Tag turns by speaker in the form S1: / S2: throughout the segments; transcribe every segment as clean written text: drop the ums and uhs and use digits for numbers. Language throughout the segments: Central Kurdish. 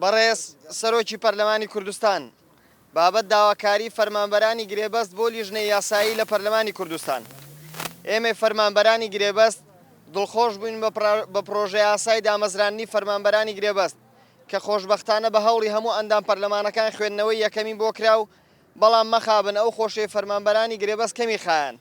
S1: بەڕێز سەرۆکی پەرلەمانی کوردستان بابەت داواکاری فەرمانبەرانی گرێبەست بۆ لیژنەی یاسایی لە پەرلەمانی کوردستان. ئێمە فەرمانبەرانی گرێبەست دڵخۆش بووین بە پرۆژە یاسای دامەزرانی فەرمانبەرانی گرێبەست کە خۆشبەختانە بە هەوڵی هەموو ئەندام پەرلەمانەکان خوێندنەوەی یەکەمی بۆ کراو، بەڵام مەخابن ئەو خۆشەی فەرمانبەرانی گرێبەست کەمی خایەن.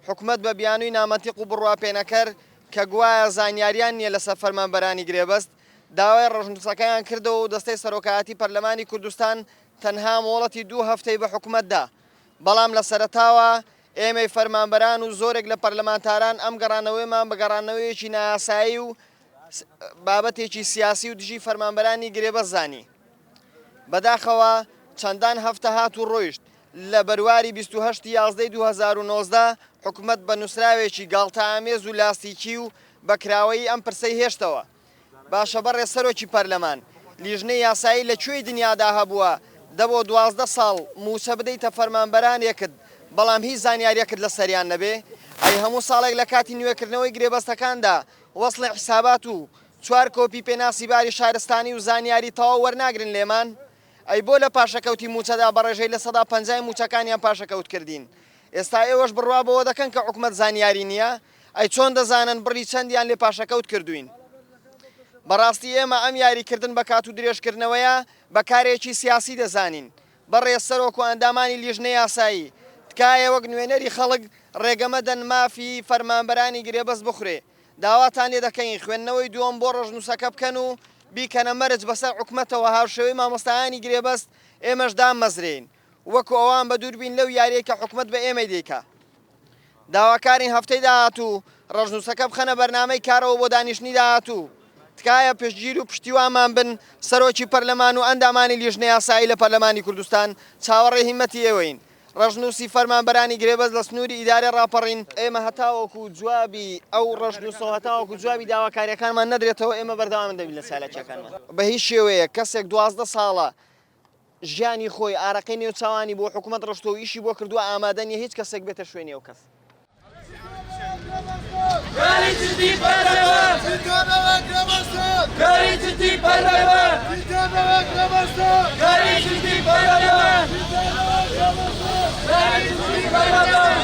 S1: حکومەت بە بیانووی نامەتیق و بڕواپێنەکەر کە گوایە زانیاریان نییە لەسەر فەرمانبەرانی گرێبەست داوای ڕژنووسەکەیان کردەوە و دەستەی سەرۆکایەتی پەرلەمانی کوردستان تەنها مۆڵەتی 2 هەفتەی بە حکومەتدا. بەڵام لە سەرەتاوە ئێمەی فەرمانبەران و زۆرێک لە پەرلەمانتاران ئەم گەڕانەوەیمان بە گەڕانەوەیەکی نایاسایی و بابەتێکی سیاسی و دژی فەرمانبەرانی گرێبەست زانی. بەداخەوە چەندان هەفتە هات و ڕۆیشت لە بەرواری 28/11/2019 حکومەت بە نووسراوێکی گاڵتەئامێز و لاستیکی و بەکراوەی ئەم پرسەی هێشتەوە. باشە بەڕێ سەرۆکی پەرلەمان لیژنەی یاسایی لەکوێی دنیادا هەبووە دەبۆ 12 ساڵ موچە بدەیتە فەرمانبەرانێکت بەڵام هیچ زانیاریەکت لە سەریان نەبێ؟ ئەی هەموو ساڵێک لە کاتی نوێکردنەوەی گرێبەستەکاندا وەسڵی حیسابات و 4 کۆپی پێناسی باری شارستانی و زانیاری تەواو وەرناگرن لێمان؟ ئەی بۆ لە پاشەکەوتی موچەدا بەڕێژەی لە 150 موچەکانیان پاشەکەوت کردین، ئێستا ئێوەش بڕوا بەوە دەکەن کە حکومەت زانیاری نییە؟ ئەی چۆن دەزانن بڕی چەندیان لێ پاشەکەوت کردوین؟ بەڕاستی ئێمە ئەم یاریکردن بە کات و درێژکردنەوەیە بەکارێکی سیاسی دەزانین. بەڕێز سەرۆک و ئەندامانی لیژنەی یاسایی تکایە وەک نوێنەری خەڵک ڕێگەمەدەن مافی فەرمانبەرانی گرێبەست بخورێ. داواتان لێ دەکەین خوێندنەوەی دووەم بۆ ڕژنووسەکە بکەن و بیکەنە مەرج بەسەر حکومەتەوە هاوشێوەی مامۆستایانی گرێبەست ئێمەش دامەزرێن وەکو ئەوان بە دووربین لەو یاریەی کە حکومەت بە ئێمە دەیکا. داواکارین هەفتەی داهاتوو ڕژنووسەکە بخەنە بەرنامەی کارەوە بۆ دانیشتنی داهاتوو. تکایە پشتگیر و پشتیوانمان بن سەرۆکی پەرلەمان و ئەندامانی لیژنەی یاسایی لە پەرلەمانی کوردستان چاوەڕێ هیمەتی ئێوەین. ڕژنووسی فەرمانبەرانی گرێبەست لە سنووری ئیدارە ڕاپەڕین. ئێمە هەتاوەکو جوابی ئەو ڕژنووسەوە هەتاوەکو جوابی داواکاریەکانمان نەدرێتەوە ئێمە بەردەوام دەبین لە چالەکیەکانمان. بە هیچ شێوەیە کەسێک 12 ساڵە ژیانی خۆی ئارەقەی نێوچاوانی بۆ حکومەت ڕۆشتۆ و ئیشی بۆ کردووە ئامادە نیە هیچ کەسێک بێتە شوێنی ئەو کەس.
S2: Gari